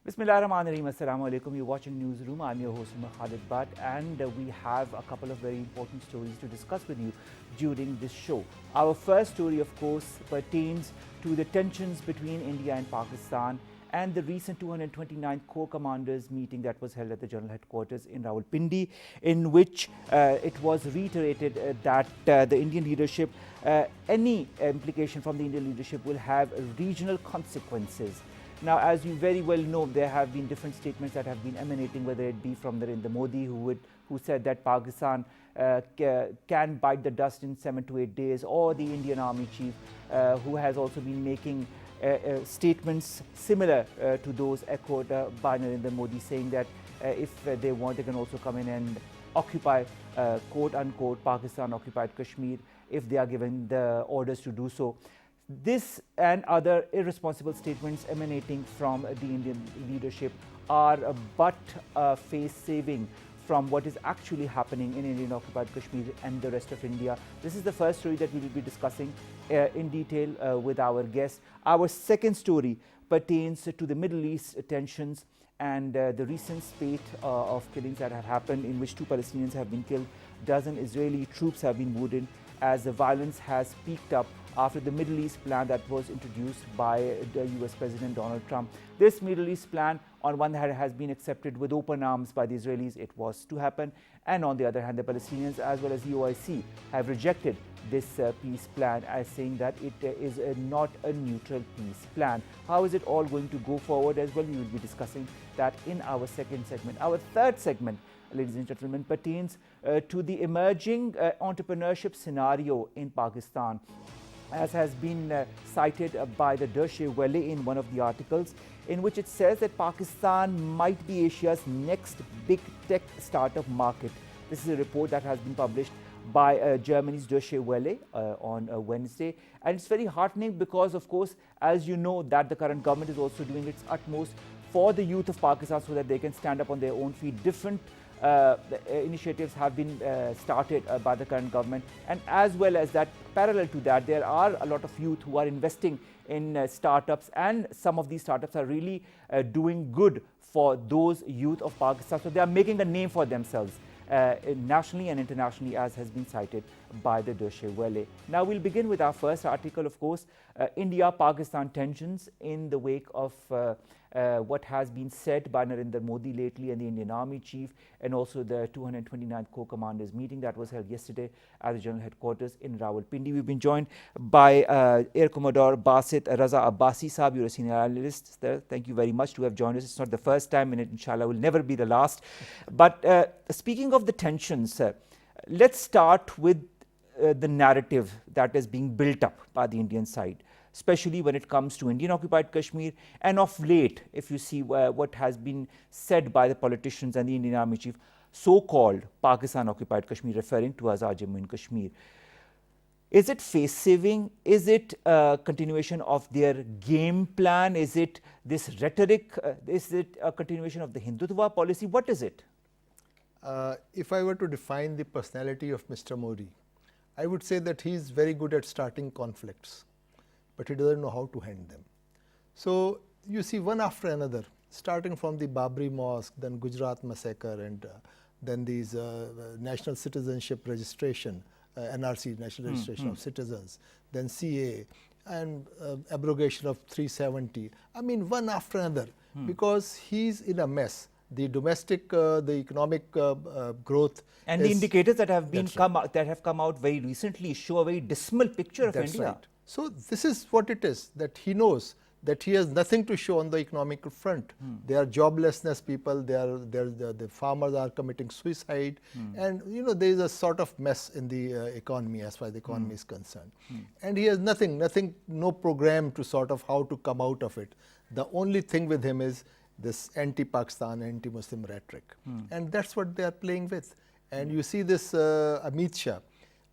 Bismillahirrahmanirrahim. Assalamu alaikum. You're watching Newsroom. I'm your host, Khalid Bhatt, and we have a couple of very important stories to discuss with you during this show. Our first story, of course, pertains to the tensions between India and Pakistan and the recent 229th Corps Commanders meeting that was held at the General Headquarters in Rawalpindi, in which it was reiterated that the Indian leadership, any implication from the Indian leadership will have regional consequences. Now, as you very well know, there have been different statements that have been emanating, whether it be from Narendra Modi, who said that Pakistan can bite the dust in 7 to 8 days, or the Indian Army chief, who has also been making statements similar to those echoed by Narendra Modi, saying that if they want, they can also come in and occupy, quote unquote, Pakistan occupied Kashmir if they are given the orders to do so. This and other irresponsible statements emanating from the Indian leadership are but face-saving from what is actually happening in Indian occupied Kashmir and the rest of India. This is the first story that we will be discussing in detail with our guest. Our second story pertains to the Middle East tensions and the recent spate of killings that have happened, in which 2 Palestinians have been killed, dozen Israeli troops have been wounded, as the violence has peaked up after the Middle East plan that was introduced by the US President Donald Trump. This Middle East plan, on one hand, has been accepted with open arms by the Israelis. It was to happen. And on the other hand, the Palestinians as well as the OIC have rejected this peace plan as saying that it is not a neutral peace plan. How is it all going to go forward as well? We will be discussing that in our second segment. Our third segment, ladies and gentlemen, pertains to the emerging entrepreneurship scenario in Pakistan, as has been cited by the Deutsche Welle in one of the articles, in which it says that Pakistan might be Asia's next big tech startup market. This is a report that has been published by Germany's Deutsche Welle on Wednesday, and it's very heartening because, of course, as you know, that the current government is also doing its utmost for the youth of Pakistan so that they can stand up on their own feet. Different initiatives have been started by the current government, and as well as that, parallel to that, there are a lot of youth who are investing in startups, and some of these startups are really doing good for those youth of Pakistan. So they are making a name for themselves nationally and internationally, as has been cited by the Deutsche Welle. Now we'll begin with our first article, of course, India-Pakistan tensions in the wake of what has been said by Narendra Modi lately and the Indian Army chief, and also the 229th Corps Commanders meeting that was held yesterday at the General Headquarters in Rawalpindi. We've been joined by Air Commodore Basit Raza Abbasi Saab. You're a senior analyst there. Thank you very much to have joined us. It's not the first time, and it inshallah will never be the last. But speaking of the tensions, let's start with the narrative that is being built up by the Indian side, especially when it comes to Indian occupied Kashmir. And of late, if you see what has been said by the politicians and the Indian Army chief, so-called Pakistan occupied Kashmir, referring to Azad Jammu and Kashmir. Is it face-saving? Is it a continuation of their game plan? Is it this rhetoric? Is it a continuation of the Hindutva policy? What is it? If I were to define the personality of Mr. Modi, I would say that he is very good at starting conflicts, but he doesn't know how to end them. So you see, one after another, starting from the Babri Mosque, then Gujarat massacre, and then these national citizenship registration, NRC, National Registration of Citizens, then CA, and abrogation of 370. I mean, one after another, because he's in a mess. The domestic, the economic growth, and the indicators that have been that have come out very recently show a very dismal picture of India. Right. So this is what it is, that he knows that he has nothing to show on the economic front. There are joblessness people, the farmers are committing suicide, and you know, there is a sort of mess in the economy as far as the economy is concerned. And he has nothing, no program to sort of how to come out of it. The only thing with him is this anti-Pakistan, anti-Muslim rhetoric. And that's what they are playing with. And you see this Amit Shah,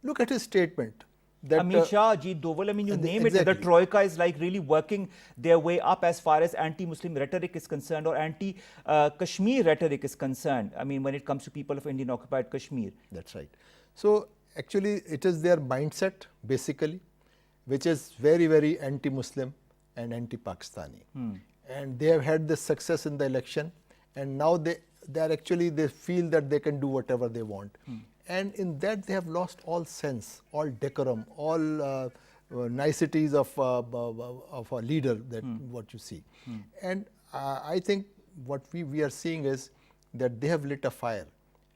look at his statement. That, Amit Shah, Ajit Doval, I mean, you name it, the Troika is like really working their way up as far as anti-Muslim rhetoric is concerned, or anti-Kashmir rhetoric is concerned. I mean, when it comes to people of Indian occupied Kashmir. That's right. So actually it is their mindset basically, which is very, very anti-Muslim and anti-Pakistani. and they have had this success in the election, and now they feel that they can do whatever they want. And in that they have lost all sense, all decorum, all niceties of a leader, that what you see. And I think what we are seeing is that they have lit a fire,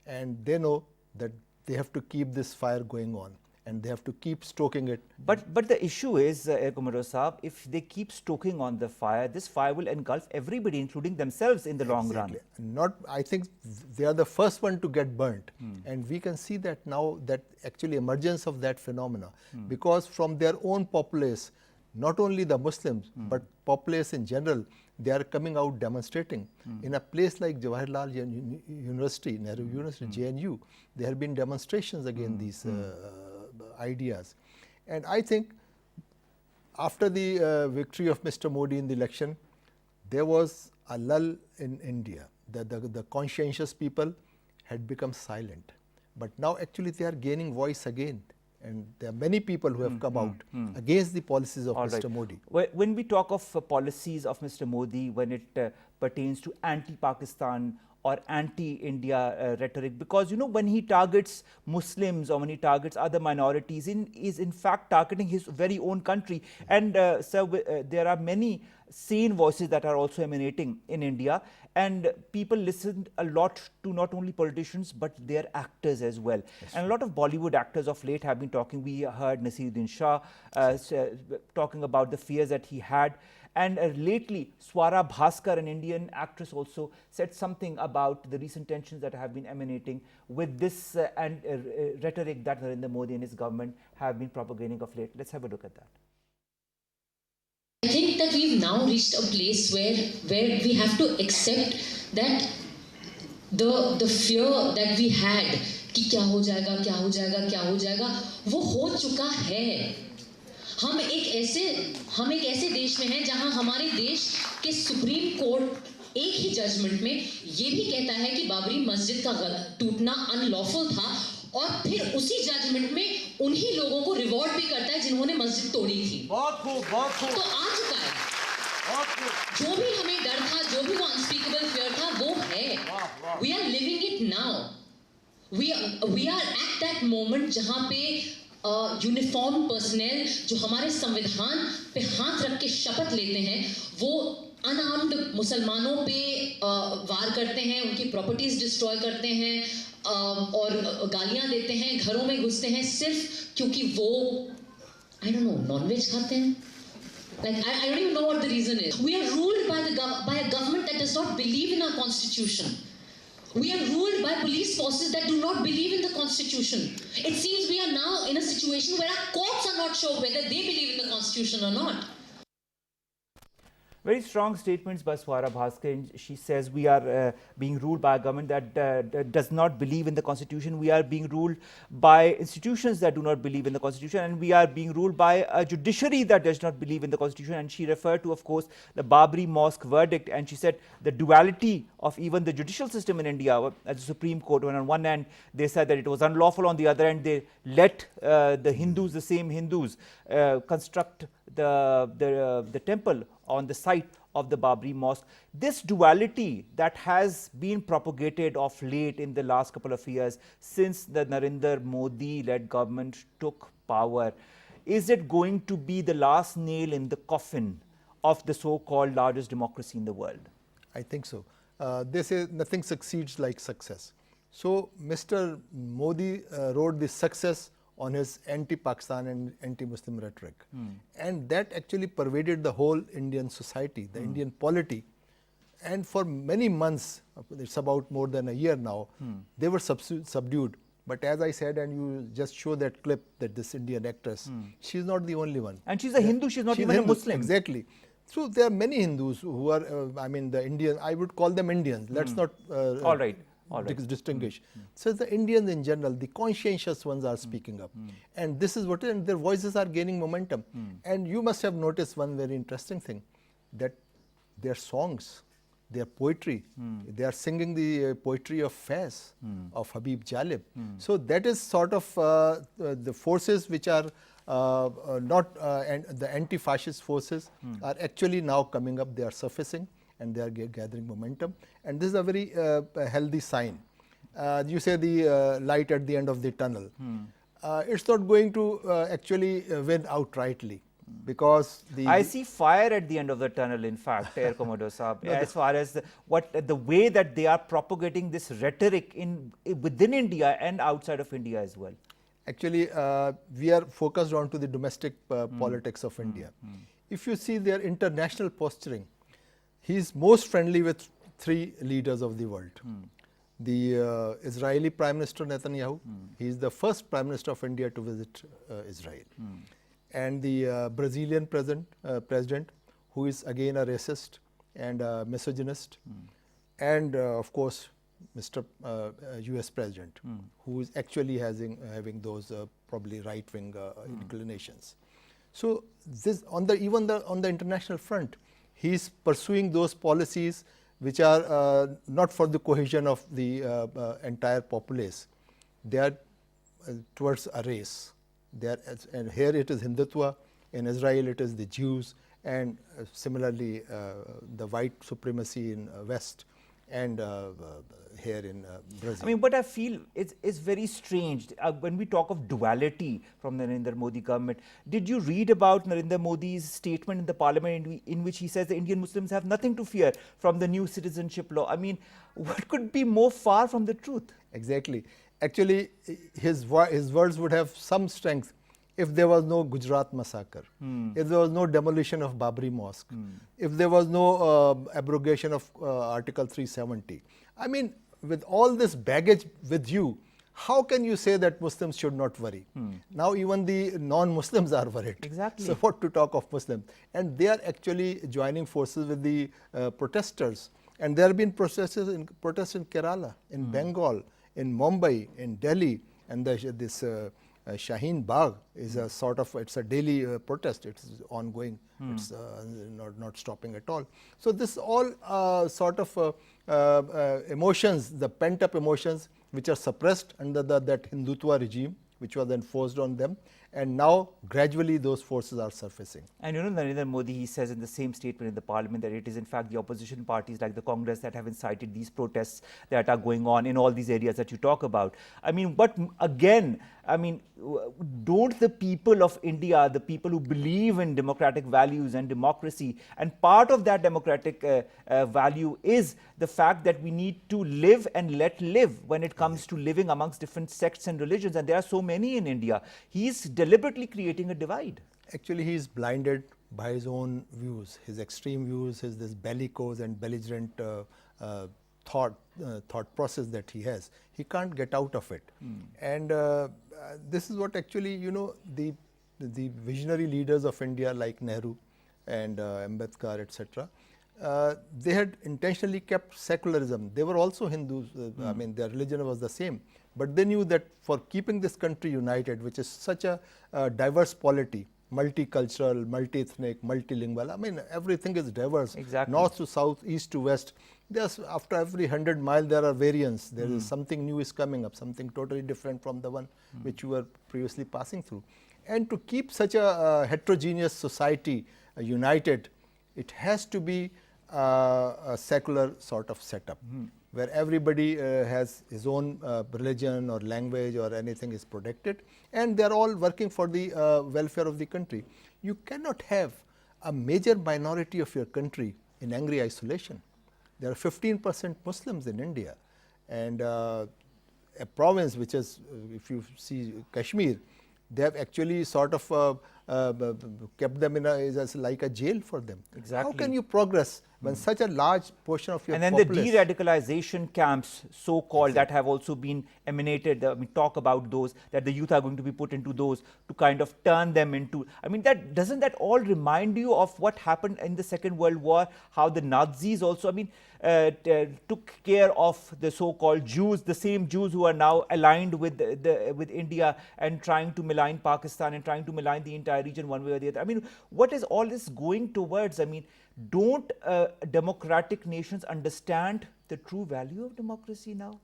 and they know that they have to keep this fire going on, and they have to keep stoking it. But the issue is, Kumaro Saab, if they keep stoking on the fire, this fire will engulf everybody, including themselves, in the long run. I think they are the first one to get burnt, and we can see that now, that actually emergence of that phenomena, because from their own populace, not only the Muslims, but populace in general, they are coming out demonstrating. In a place like Jawaharlal University, Nehru University, JNU, there have been demonstrations against these ideas. And I think after the victory of Mr. Modi in the election, there was a lull in India. The conscientious people had become silent. But now actually they are gaining voice again. And there are many people who have come out against the policies of Mr. Modi. When we talk of policies of Mr. Modi, when it pertains to anti-Pakistan or anti-India rhetoric, because when he targets Muslims or when he targets other minorities, is in fact targeting his very own country. And there are many sane voices that are also emanating in India, and people listen a lot to not only politicians but their actors as well. And a lot of Bollywood actors of late have been talking. We heard Naseeruddin Shah talking about the fears that he had. And lately, Swara Bhaskar, an Indian actress, also said something about the recent tensions that have been emanating with this rhetoric that Narendra Modi and his government have been propagating of late. Let's have a look at that. I think that we've now reached a place where we have to accept that the fear that we had कि क्या हो जाएगा वो हो चुका है. हम एक ऐसे देश में हैं जहां हमारे देश के सुप्रीम कोर्ट एक ही जजमेंट में ये भी कहता है कि बाबरी मस्जिद का टूटना अनलॉफुल था, और फिर उसी जजमेंट में उन्हीं लोगों को रिवॉर्ड भी करता है जिन्होंने मस्जिद तोड़ी थी. बहुत खूब. तो आ चुका है. जो भी हमें डर था, जो भी वो अनस्पीकेबल फियर था, वो है. We are living it now. We are at that moment जहां पे यूनिफॉर्म पर्सनल जो हमारे संविधान पे हाथ रख के शपथ लेते हैं, वो अनआर्म्ड मुसलमानों पे वार करते हैं, उनकी प्रॉपर्टीज डिस्ट्रॉय करते हैं, और गालियां देते हैं, घरों में घुसते हैं, सिर्फ क्योंकि वो आई डोंट नो नॉनवेज खाते हैं. Like I don't even know what the reason is. We are ruled by a government that does not believe in our constitution. We are ruled by police forces that do not believe in the constitution. It seems we are now in a situation where our courts are not sure whether they believe in the constitution or not. Very strong statements by Swara Bhaskar. She says we are being ruled by a government that does not believe in the constitution. We are being ruled by institutions that do not believe in the constitution, and we are being ruled by a judiciary that does not believe in the constitution. And she referred to, of course, the Babri Mosque verdict, and she said the duality of even the judicial system in India, as the Supreme Court, when on one hand they said that it was unlawful, on the other hand they let the Hindus, the same Hindus, construct the temple on the site of the Babri Mosque. This duality that has been propagated of late in the last couple of years since the Narendra Modi-led government took power, is it going to be the last nail in the coffin of the so-called largest democracy in the world? I think so. They say nothing succeeds like success. So Mr. Modi wrote the success on his anti-Pakistan and anti-Muslim rhetoric. And that actually pervaded the whole Indian society, the Indian polity. And for many months, it's about more than a year now, they were subdued. But as I said, and you just show that clip, that this Indian actress, she's not the only one. And she's a Hindu, she's not even a Muslim. Exactly. So there are many Hindus who are, the Indian, I would call them Indians. Let's not All right. distinguish. So the Indians in general, the conscientious ones are speaking up. And this is what, and their voices are gaining momentum. And you must have noticed one very interesting thing, that their songs, their poetry, they are singing the poetry of Faiz, of Habib Jalib. So that is sort of the forces which are and the anti-fascist forces are actually now coming up. They are surfacing and they are gathering momentum, and this is a very healthy sign. You say the light at the end of the tunnel. It's not going to actually win outrightly, because I see fire at the end of the tunnel, in fact, Air Commodore Saab, as far as the way that they are propagating this rhetoric within India and outside of India as well. Actually, we are focused on to the domestic politics of India. If you see their international posturing, he is most friendly with three leaders of the world. The Israeli Prime Minister Netanyahu, he is the first Prime Minister of India to visit Israel. And the Brazilian president, who is again a racist and a misogynist, and of course Mr. US President, who is actually having those probably right-wing inclinations. So this even on the international front, he is pursuing those policies which are not for the cohesion of the entire populace. They are towards a race. And here it is Hindutva, in Israel it is the Jews, and similarly the white supremacy in West, and here in Brazil. I mean, what I feel is very strange when we talk of duality from the Narendra Modi government. Did you read about Narendra Modi's statement in the parliament in which he says the Indian Muslims have nothing to fear from the new citizenship law? I mean, what could be more far from the truth? Exactly. Actually, his words would have some strength if there was no Gujarat massacre, if there was no demolition of Babri Mosque, if there was no abrogation of Article 370. I mean, with all this baggage with you, how can you say that Muslims should not worry? Now even the non-Muslims are worried. Exactly. So what to talk of Muslims? And they are actually joining forces with the protesters. And there have been protests in Kerala, in Bengal, in Mumbai, in Delhi, and this Shaheen Bagh is a sort of, it's a daily protest, it's ongoing, it's not stopping at all. So this all sort of emotions, the pent up emotions which are suppressed under that Hindutva regime which was enforced on them, and now gradually those forces are surfacing. And you know, Narendra Modi, he says in the same statement in the parliament that it is in fact the opposition parties like the Congress that have incited these protests that are going on in all these areas that you talk about. I mean, but again, I mean, don't the people of India, the people who believe in democratic values and democracy, and part of that democratic value is the fact that we need to live and let live when it comes to living amongst different sects and religions, and there are so many in India. He's deliberately creating a divide. Actually, he is blinded by his own views, his extreme views, this bellicose and belligerent thought process that he has. He can't get out of it. And this is what actually, you know, the visionary leaders of India like Nehru and Ambedkar, etc., they had intentionally kept secularism. They were also Hindus, I mean their religion was the same, but they knew that for keeping this country united, which is such a diverse polity, multicultural, multi-ethnic, multilingual, I mean everything is diverse, exactly. North to south, east to west. There's, after every 100 miles there are variants, there is something new is coming up, something totally different from the one which you were previously passing through. And to keep such a heterogeneous society united, it has to be a secular sort of setup, where everybody has his own religion or language or anything is protected, and they are all working for the welfare of the country. You cannot have a major minority of your country in angry isolation. There are 15% Muslims in India, and a province which is, if you see Kashmir, they have actually sort of kept them in as like a jail for them. Exactly. How can you progress when such a large portion of your and then populace... the de-radicalization camps, so-called, that have also been emanated, we talk about those, that the youth are going to be put into those to kind of turn them into, I mean, doesn't that all remind you of what happened in the Second World War, how the Nazis also, I mean, took care of the so-called Jews, the same Jews who are now aligned with with India and trying to malign Pakistan and trying to malign the entire region one way or the other. I mean, what is all this going towards? I mean, don't democratic nations understand the true value of democracy now?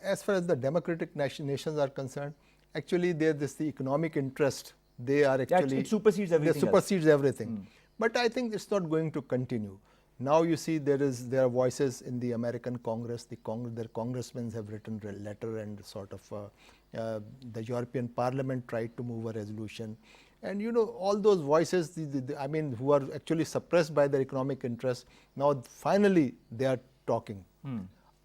As far as the democratic nations are concerned, Actually, the economic interest, they are actually, it supersedes everything they else. supersedes everything. But I think it's not going to continue. Now you see there are voices in the American Congress. Their congressmen have written a letter, and sort of the European Parliament tried to move a resolution. And you know, all those voices, I mean, who are actually suppressed by their economic interests, now finally they are talking.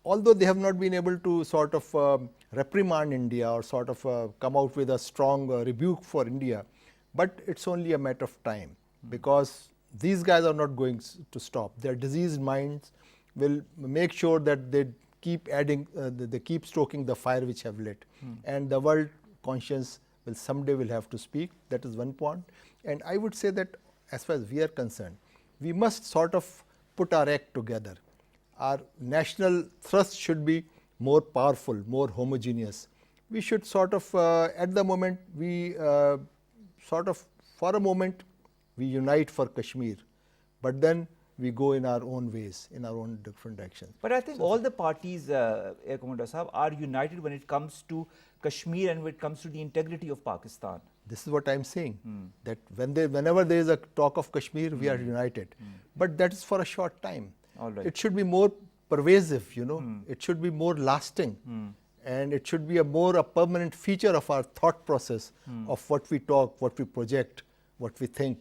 Although they have not been able to sort of reprimand India or sort of come out with a strong rebuke for India, but it's only a matter of time, because these guys are not going to stop. Their diseased minds will make sure that they keep adding, they keep stoking the fire which have lit, and the world conscience will someday will have to speak. That is one point. And I would say that as far as we are concerned, we must sort of put our act together. Our national thrust should be more powerful, more homogeneous. We should sort of, at the moment, we sort of, for a moment, we unite for Kashmir, but then we go in our own ways, in our own different directions. But I think all the parties, Air Commodore Sahab, are united when it comes to Kashmir and when it comes to the integrity of Pakistan. This is what I am saying, that whenever there is a talk of Kashmir, we are united. But that is for a short time. All right. It should be more pervasive, you know, it should be more lasting, and it should be a permanent feature of our thought process of what we talk, what we project, what we think.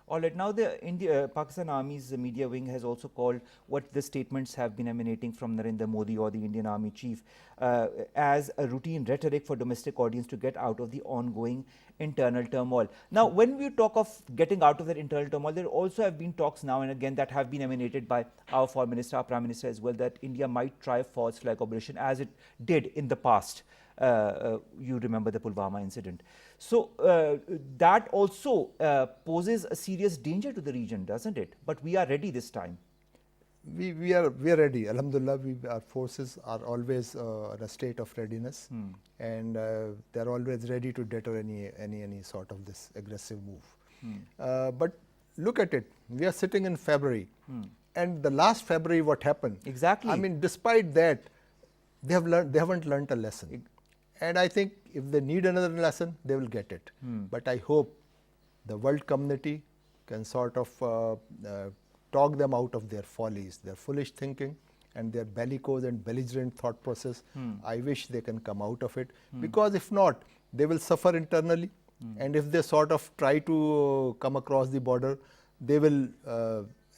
All right. Now, the Pakistan Army's media wing has also called what the statements have been emanating from Narendra Modi or the Indian Army chief as a routine rhetoric for domestic audience to get out of the ongoing internal turmoil. Now, when we talk of getting out of that internal turmoil, there also have been talks now and again that have been emanated by our Foreign Minister, our Prime Minister as well, that India might try false flag operation as it did in the past. You remember the Pulwama incident. So that also poses a serious danger to the region, doesn't it? But we are ready this time. We are ready. Alhamdulillah, our forces are always in a state of readiness, and they are always ready to deter any sort of this aggressive move. But look at it. We are sitting in February, and the last February, what happened? Exactly. I mean, despite that, they haven't learnt a lesson. And I think if they need another lesson, they will get it. But I hope the world community can sort of talk them out of their follies, their foolish thinking, and their bellicose and belligerent thought process. I wish they can come out of it, because if not, they will suffer internally. And if they sort of try to come across the border, they will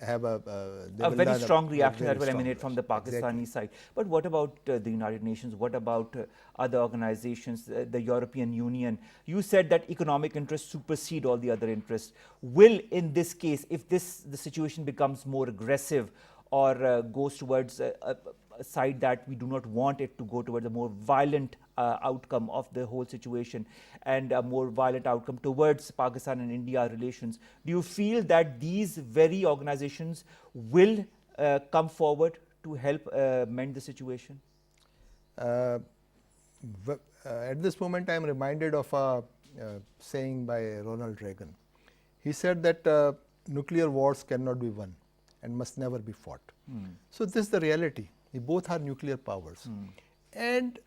have a very strong reaction that will emanate from the Pakistani side. But what about the United Nations? What about other organizations, the European Union? You said that economic interests supersede all the other interests. Will, in this case, if the situation becomes more aggressive or goes towards a side that we do not want it to go towards, a more violent outcome of the whole situation and a more violent outcome towards Pakistan and India relations, do you feel that these very organizations will come forward to help mend the situation? At this moment, I am reminded of a saying by Ronald Reagan. He said that nuclear wars cannot be won and must never be fought. So this is the reality. We both are nuclear powers. And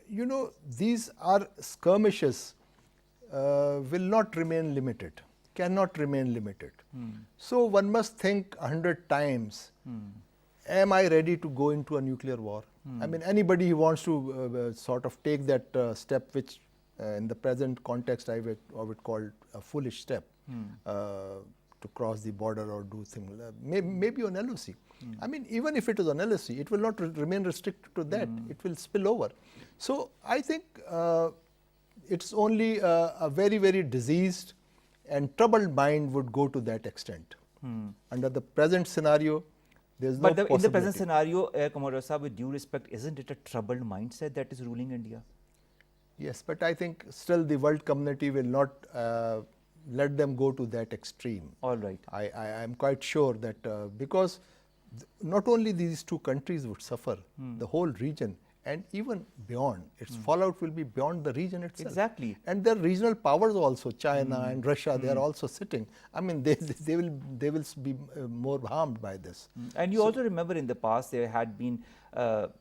you know, these are skirmishes will not remain limited, cannot remain limited. So one must think 100 times, am I ready to go into a nuclear war? I mean, anybody who wants to sort of take that step, which in the present context I would call a foolish step, to cross the border or do things, maybe on LOC. I mean, even if it is on LOC, it will not remain restricted to that. It will spill over. So I think it's only a very, very diseased and troubled mind would go to that extent. Under the present scenario, there's no possibility. In the present scenario, Commodore Sahab, with due respect, isn't it a troubled mindset that is ruling India? Yes, but I think still the world community will not let them go to that extreme. All right. I am quite sure that because not only these two countries would suffer, the whole region, and even beyond. Its fallout will be beyond the region itself. Exactly. And there are regional powers also, China and Russia, they are also sitting. I mean, they will be more harmed by this. And you also remember in the past there had been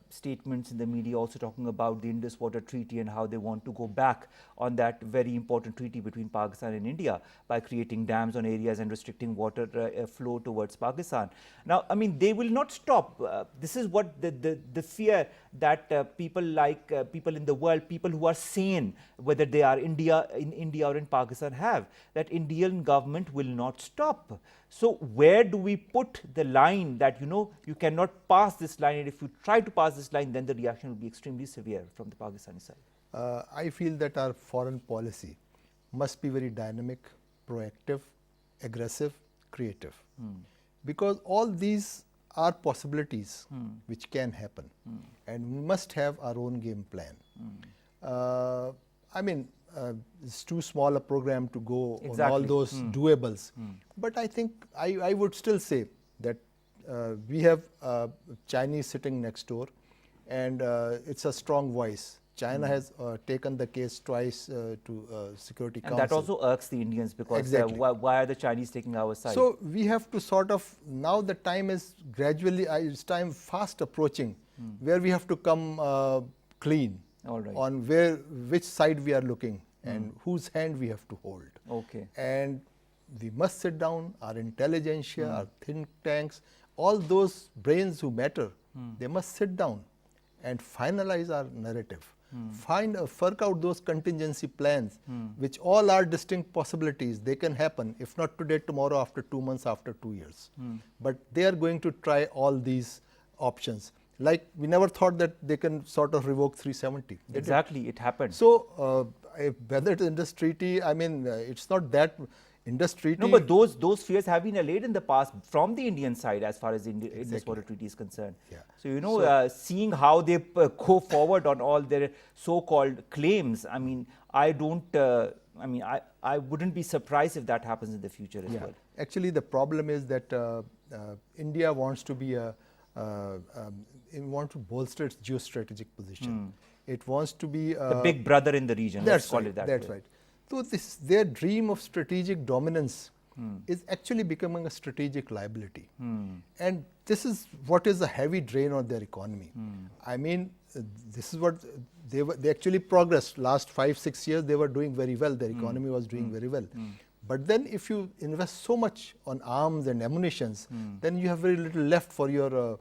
statements in the media also talking about the Indus Water Treaty and how they want to go back on that very important treaty between Pakistan and India by creating dams on areas and restricting water flow towards Pakistan. Now, I mean, they will not stop. This is what the fear that people like people in the world, people who are sane, whether they are in India or in Pakistan, have, that Indian government will not stop. So where do we put the line that, you know, you cannot pass this line, and if you try to pass this line, then the reaction will be extremely severe from the Pakistani side? I feel that our foreign policy must be very dynamic, proactive, aggressive, creative. Because all these are possibilities which can happen, and we must have our own game plan. I mean, it's too small a program to go on all those doables. But I think I would still say that we have Chinese sitting next door, and it's a strong voice. China has taken the case twice to Security Council. And that also irks the Indians, because why are the Chinese taking our side? So we have to sort of, now the time is gradually, it's time fast approaching, where we have to come clean on which side we are looking and whose hand we have to hold. Okay. And we must sit down, our intelligentsia, our think tanks, all those brains who matter, they must sit down and finalize our narrative. Work out those contingency plans, which all are distinct possibilities. They can happen, if not today, tomorrow, after 2 months, after 2 years. But they are going to try all these options. Like, we never thought that they can sort of revoke 370. Exactly, it happened. So, whether it's Indus Treaty, I mean, it's not that Indus Treaty. No, but those fears have been allayed in the past from the Indian side as far as the Indus Water Treaty is concerned. Yeah. So, you know, seeing how they go forward on all their so-called claims, I mean, I wouldn't be surprised if that happens in the future as well. Actually, the problem is that India wants to be want to bolster its geostrategic position. It wants to be the big brother in the region. Let's call it that. That's right. So their dream of strategic dominance is actually becoming a strategic liability. And this is what is a heavy drain on their economy. I mean, this is what they actually progressed. Last 5-6 years, they were doing very well. Their economy was doing very well. But then if you invest so much on arms and ammunitions, then you have very little left for your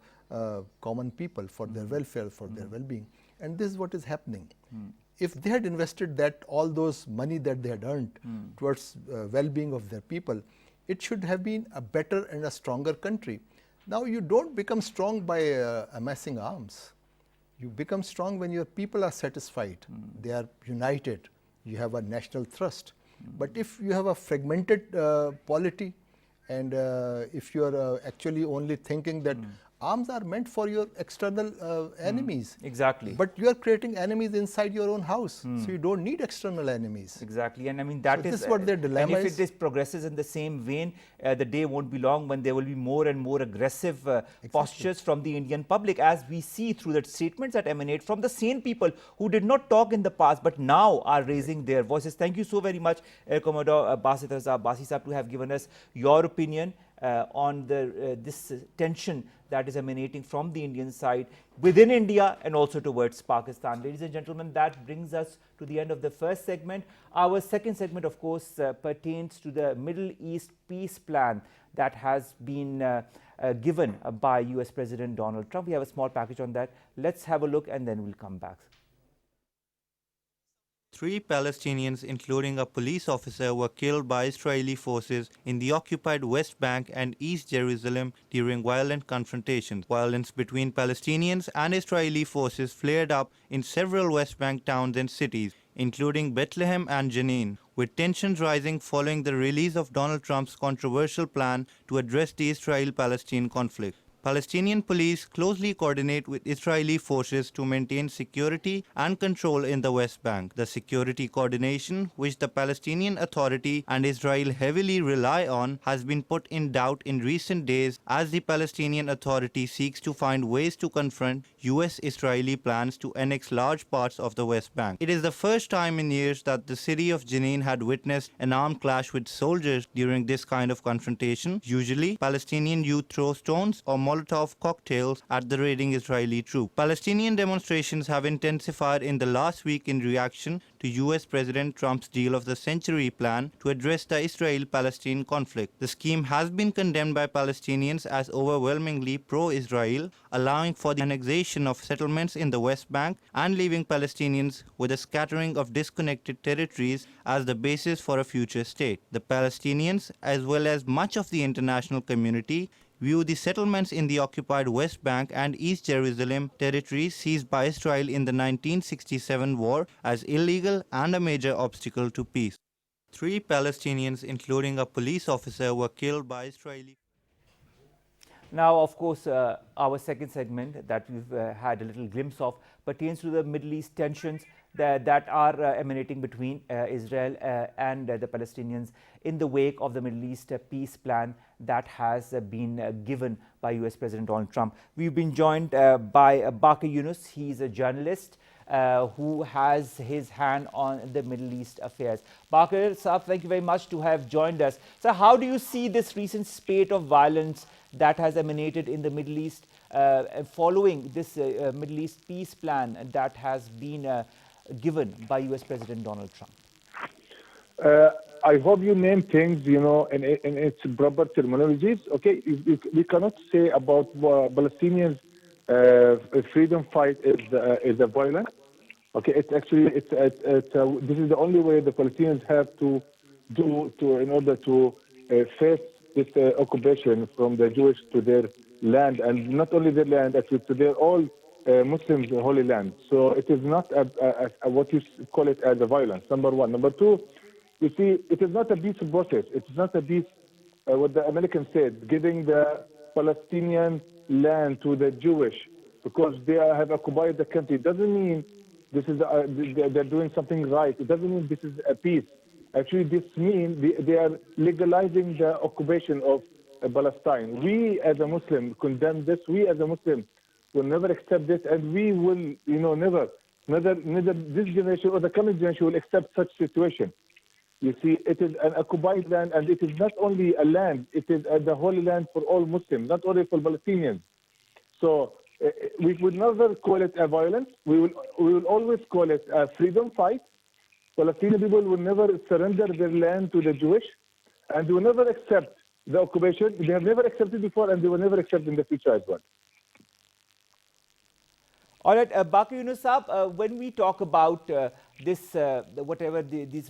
common people, for their welfare, for their well-being. And this is what is happening. If they had invested all those money that they had earned towards well-being of their people, it should have been a better and a stronger country. Now, you don't become strong by amassing arms. You become strong when your people are satisfied, they are united, you have a national thrust. But if you have a fragmented polity, and if you are actually only thinking that arms are meant for your external enemies. Exactly. But you are creating enemies inside your own house. So you don't need external enemies. Exactly. And I mean, that is what their dilemma is. If this progresses in the same vein, the day won't be long when there will be more and more aggressive postures from the Indian public, as we see through the statements that emanate from the same people who did not talk in the past but now are raising their voices. Thank you so very much, Air Commodore Basit Raza Basi Saab, to have given us your opinion on this tension that is emanating from the Indian side within India and also towards Pakistan. Ladies and gentlemen, that brings us to the end of the first segment. Our second segment, of course, pertains to the Middle East peace plan that has been given by US President Donald Trump. We have a small package on that. Let's have a look and then we'll come back. 3 Palestinians, including a police officer, were killed by Israeli forces in the occupied West Bank and East Jerusalem during violent confrontations. Violence between Palestinians and Israeli forces flared up in several West Bank towns and cities, including Bethlehem and Jenin, with tensions rising following the release of Donald Trump's controversial plan to address the Israel-Palestine conflict. Palestinian police closely coordinate with Israeli forces to maintain security and control in the West Bank. The security coordination, which the Palestinian Authority and Israel heavily rely on, has been put in doubt in recent days as the Palestinian Authority seeks to find ways to confront US-Israeli plans to annex large parts of the West Bank. It is the first time in years that the city of Jenin had witnessed an armed clash with soldiers during this kind of confrontation. Usually, Palestinian youth throw stones or Molotov cocktails at the raiding Israeli troops. Palestinian demonstrations have intensified in the last week in reaction to US President Trump's deal of the century plan to address the Israel-Palestine conflict. The scheme has been condemned by Palestinians as overwhelmingly pro-Israel, allowing for the annexation of settlements in the West Bank and leaving Palestinians with a scattering of disconnected territories as the basis for a future state. The Palestinians, as well as much of the international community, view the settlements in the occupied West Bank and East Jerusalem territories seized by Israel in the 1967 war as illegal and a major obstacle to peace. 3 Palestinians, including a police officer, were killed by Israeli. Now, of course, our second segment that we've had a little glimpse of pertains to the Middle East tensions that are emanating between Israel and the Palestinians in the wake of the Middle East peace plan that has been given by US President Donald Trump. We've been joined by Bakr Yunus. He's a journalist who has his hand on the Middle East affairs. Bakr Saab, thank you very much to have joined us. So how do you see this recent spate of violence that has emanated in the Middle East following this Middle East peace plan that has been given by US President Donald Trump? I hope you name things, in its proper terminologies. Okay, we cannot say about Palestinians' freedom fight is a violence. Okay, it's actually this is the only way the Palestinians have to do in order to face this occupation from the Jewish to their land, and not only their land, actually to their all Muslims' holy land. So it is not what you call it as a violence. Number one. Number two, you see, it is not a peaceful process. It is not a peace. What the Americans said, giving the Palestinian land to the Jewish because they have occupied the country, doesn't mean this is they're doing something right. It doesn't mean this is a peace. Actually, this means they are legalizing the occupation of Palestine. We as a Muslim condemn this. We as a Muslim will never accept this, and we will, neither this generation or the coming generation will accept such situation. You see, it is an occupied land, and it is not only a land, it is the holy land for all Muslims, not only for Palestinians. So we would never call it a violence. We will always call it a freedom fight. Palestinian people will never surrender their land to the Jewish, and they will never accept the occupation. They have never accepted before, and they will never accept in the future as well. All right, Bakr Yunus Saab, when we talk about these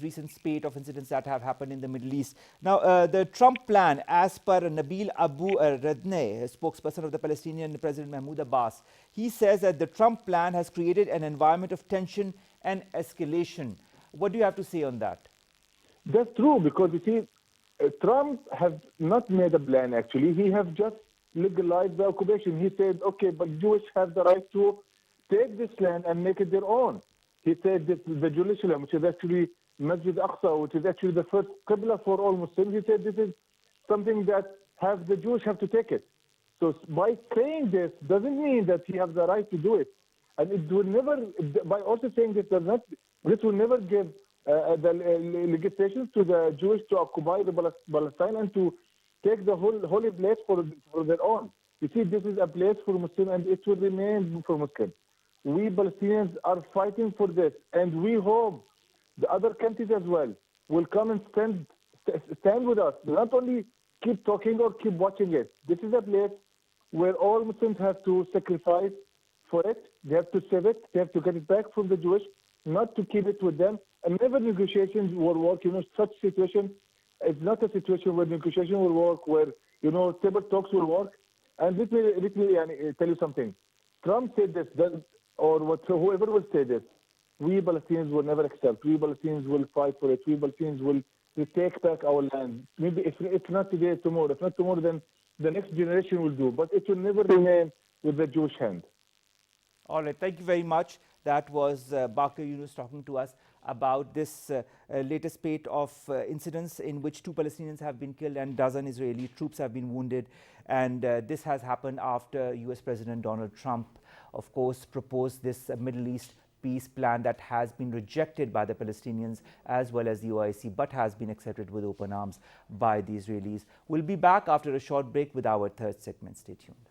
recent spate of incidents that have happened in the Middle East. Now, the Trump plan, as per Nabil Abu Radneh, spokesperson of the Palestinian President Mahmoud Abbas, he says that the Trump plan has created an environment of tension and escalation. What do you have to say on that? That's true, because you see, Trump has not made a plan actually. He has just legalized the occupation. He said, okay, but Jewish have the right to take this land and make it their own. He said that the Jerusalem, which is actually Masjid Aqsa, which is actually the first Qibla for all Muslims, he said this is something that the Jewish have to take it. So by saying this doesn't mean that he has the right to do it. And it will never, by also saying this will never give the legislation to the Jewish to occupy the Palestine and to take the whole holy place for their own. You see, this is a place for Muslims, and it will remain for Muslims. We Palestinians are fighting for this, and we hope the other countries as well will come and stand with us. Not only keep talking or keep watching it. This is a place where all Muslims have to sacrifice for it. They have to save it. They have to get it back from the Jewish, not to keep it with them. And never negotiations will work. Such situation is not a situation where negotiation will work, where, table talks will work. And let me tell you something. Trump said this, or whoever will say this, we Palestinians will never accept. We Palestinians will fight for it. We Palestinians will take back our land. Maybe if not today, tomorrow. If not tomorrow, then the next generation will do, but it will never remain with the Jewish hand. All right, thank you very much. That was Bakr Yunus talking to us about this latest spate of incidents in which 2 Palestinians have been killed and dozen Israeli troops have been wounded. And this has happened after US President Donald Trump, of course, proposed this Middle East peace plan that has been rejected by the Palestinians as well as the OIC, but has been accepted with open arms by the Israelis. We'll be back after a short break with our third segment. Stay tuned.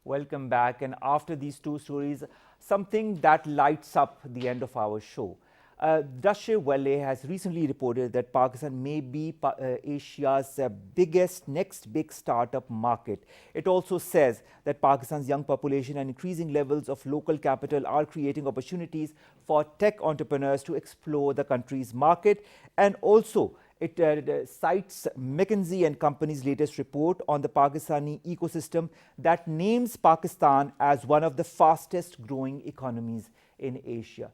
Welcome back. And after these two stories, something that lights up the end of our show. Deutsche Welle has recently reported that Pakistan may be Asia's biggest next big startup market. It also says that Pakistan's young population and increasing levels of local capital are creating opportunities for tech entrepreneurs to explore the country's market. And also, it cites McKinsey and Company's latest report on the Pakistani ecosystem that names Pakistan as one of the fastest growing economies in Asia.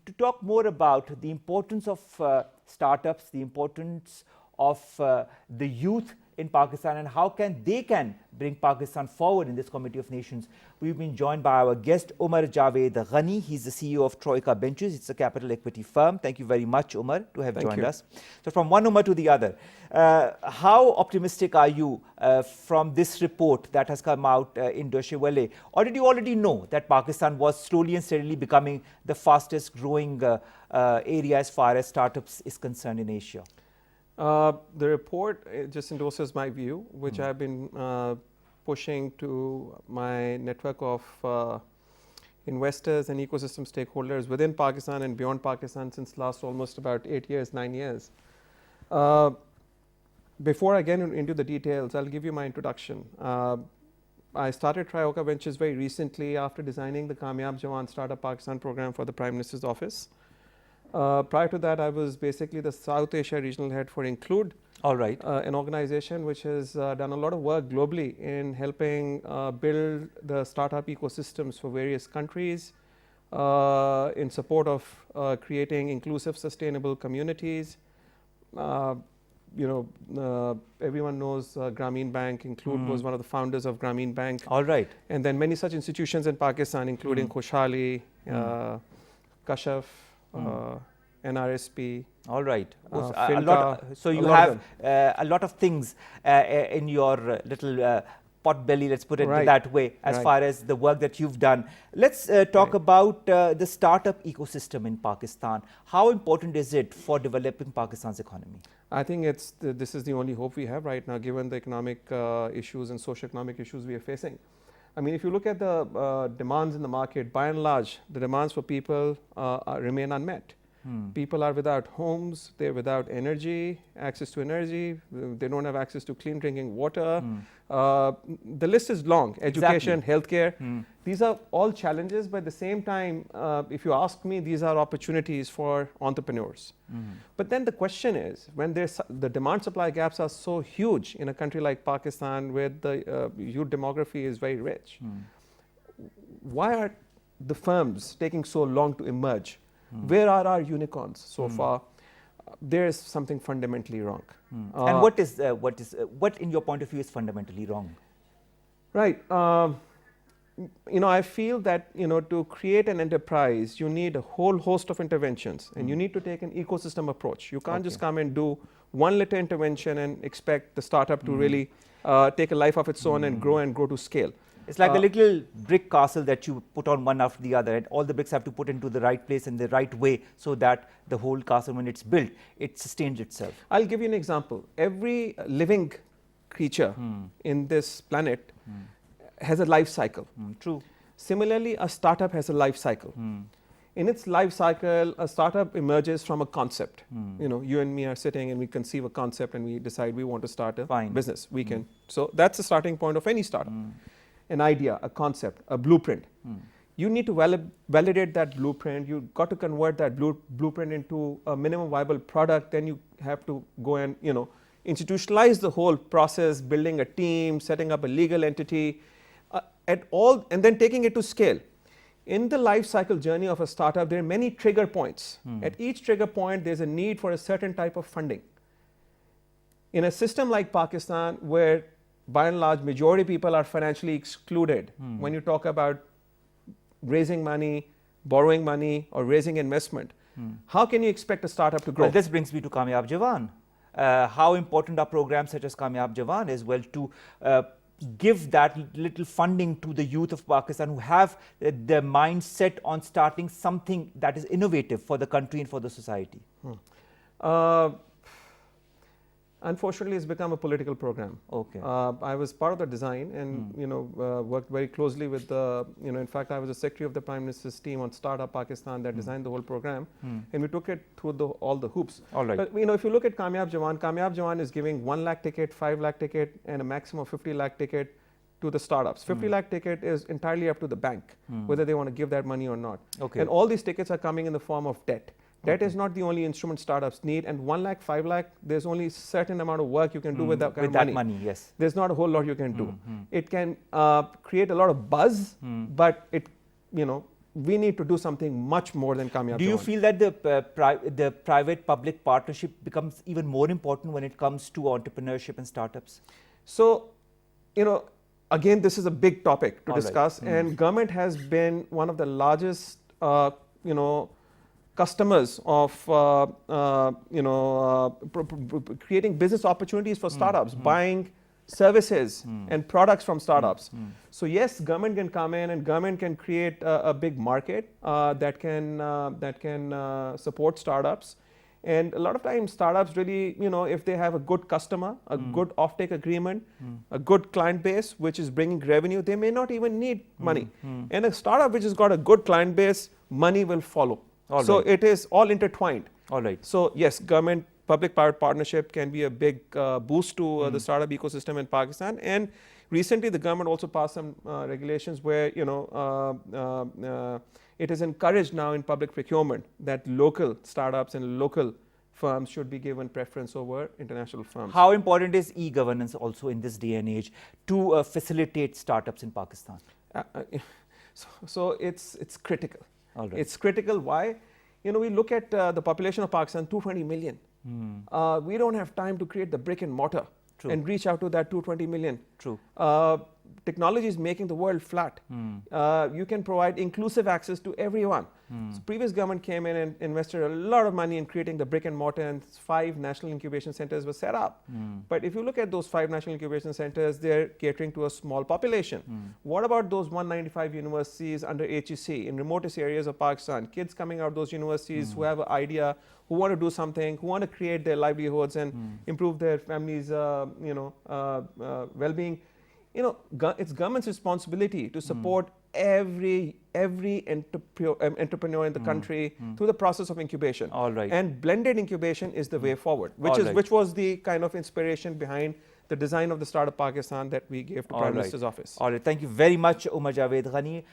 To talk more about the importance of startups, the importance of the youth in Pakistan and how they can bring Pakistan forward in this Committee of Nations, we've been joined by our guest Umar Javed Ghani. He's the CEO of Troika Ventures. It's a capital equity firm. Thank you very much, Umar, to have joined us. So from one Umar to the other, how optimistic are you from this report that has come out in Deutsche Welle? Or did you already know that Pakistan was slowly and steadily becoming the fastest growing area as far as startups is concerned in Asia? The report just endorses my view, which I've been pushing to my network of investors and ecosystem stakeholders within Pakistan and beyond Pakistan since last almost about 9 years. Before I get into the details, I'll give you my introduction. I started Trioka Ventures very recently after designing the Kamyab Jawan Startup Pakistan program for the Prime Minister's office. Prior to that, I was basically the South Asia regional head for Include, All right. an organization which has done a lot of work globally in helping build the startup ecosystems for various countries, in support of creating inclusive, sustainable communities. Everyone knows Grameen Bank. Include was one of the founders of Grameen Bank. All right. And then many such institutions in Pakistan, including Khoshali, Kashaf, NRSP. All right. Finca, So you a lot have of them. a lot of things in your little pot belly, let's put it Right. that way, as Right. far as the work that you've done. Let's talk Right. about the startup ecosystem in Pakistan. How important is it for developing Pakistan's economy? I think this is the only hope we have right now, given the economic issues and socio-economic issues we are facing. I mean, if you look at the demands in the market, by and large, the demands for people remain unmet. People are without homes, they're without energy, access to energy, they don't have access to clean drinking water. The list is long, education, healthcare. These are all challenges, but at the same time, if you ask me, these are opportunities for entrepreneurs. But then the question is, when the demand supply gaps are so huge in a country like Pakistan, where the youth demography is very rich, why are the firms taking so long to emerge? Where are our unicorns so far? There is something fundamentally wrong. And what in your point of view is fundamentally wrong? Right. I feel that to create an enterprise, you need a whole host of interventions, and you need to take an ecosystem approach. You can't just come and do one little intervention and expect the startup to really take a life of its own and grow to scale. It's like a little brick castle that you put on one after the other, and all the bricks have to put into the right place in the right way, so that the whole castle, when it's built, it sustains itself. I'll give you an example. Every living creature in this planet has a life cycle. True. Similarly, a startup has a life cycle. In its life cycle, a startup emerges from a concept. You and me are sitting and we conceive a concept and we decide we want to start a business. We can. So that's the starting point of any startup. An idea, a concept, a blueprint. You need to validate that blueprint. You've got to convert that blueprint into a minimum viable product. Then you have to go and institutionalize the whole process, building a team, setting up a legal entity, and then taking it to scale. In the life cycle journey of a startup, there are many trigger points. At each trigger point, there's a need for a certain type of funding. In a system like Pakistan, where by and large, majority of people are financially excluded. When you talk about raising money, borrowing money, or raising investment, how can you expect a startup to grow? Well, this brings me to Kamyab Jawan. How important are programs such as Kamyab Jawan as well to give that little funding to the youth of Pakistan who have their mind set on starting something that is innovative for the country and for the society? Unfortunately, it's become a political program. Okay. I was part of the design and worked very closely with the, in fact, I was the secretary of the Prime Minister's team on Startup Pakistan that designed the whole program, and we took it through all the hoops. All right. But if you look at Kamyab Jawan is giving 1 lakh ticket, 5 lakh ticket, and a maximum of 50 lakh ticket to the startups. 50 lakh ticket is entirely up to the bank, whether they want to give that money or not. Okay. And all these tickets are coming in the form of debt. Debt is not the only instrument startups need, and 1 lakh, 5 lakh, there's only a certain amount of work you can do with that kind of money. money, yes. There's not a whole lot you can do. It can create a lot of buzz, but we need to do something much more than Kamyab Jawan. Do you feel that the private-public partnership becomes even more important when it comes to entrepreneurship and startups? So, again, this is a big topic to discuss, and government has been one of the largest, customers of creating business opportunities for startups, buying services and products from startups. So yes, government can come in and government can create a big market that can support startups. And a lot of times startups really, if they have a good customer, a good offtake agreement, a good client base, which is bringing revenue, they may not even need money. And a startup which has got a good client base, money will follow. So it is all intertwined. All right. So yes, government public-private partnership can be a big boost to the startup ecosystem in Pakistan. And Recently, the government also passed some regulations where it is encouraged now in public procurement that local startups and local firms should be given preference over international firms. How important is e-governance also in this day and age to facilitate startups in Pakistan? So it's critical. All right. It's critical. Why? We look at the population of Pakistan, 220 million. We don't have time to create the brick and mortar. True. And reach out to that 220 million. True. Technology is making the world flat. You can provide inclusive access to everyone. So previous government came in and invested a lot of money in creating the brick and mortar, and 5 national incubation centers were set up. But if you look at those 5 national incubation centers, they're catering to a small population. What about those 195 universities under HEC in remotest areas of Pakistan? Kids coming out of those universities who have an idea, who want to do something, who want to create their livelihoods and improve their families' well-being. It's government's responsibility to support every entrepreneur in the country through the process of incubation. All right. And blended incubation is the way forward, which was the kind of inspiration behind the design of the Startup Pakistan that we gave to Prime Minister's office. All right. Thank you very much, Umar Javed Ghani.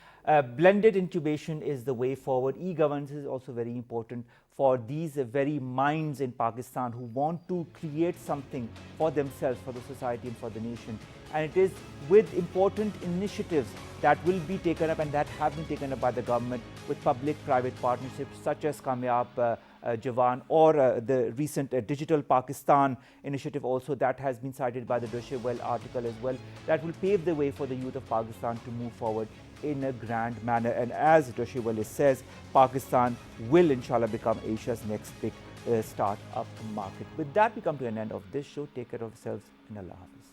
Blended incubation is the way forward. E-governance is also very important for these very minds in Pakistan who want to create something for themselves, for the society and for the nation. And it is with important initiatives that will be taken up and that have been taken up by the government with public-private partnerships such as Kamyab Jawan or the recent Digital Pakistan initiative also that has been cited by the Deutsche Welle article as well, that will pave the way for the youth of Pakistan to move forward in a grand manner. And as Deutsche Welle says, Pakistan will inshallah become Asia's next big start-up market. With that, we come to an end of this show. Take care of yourselves and Allah Hafiz.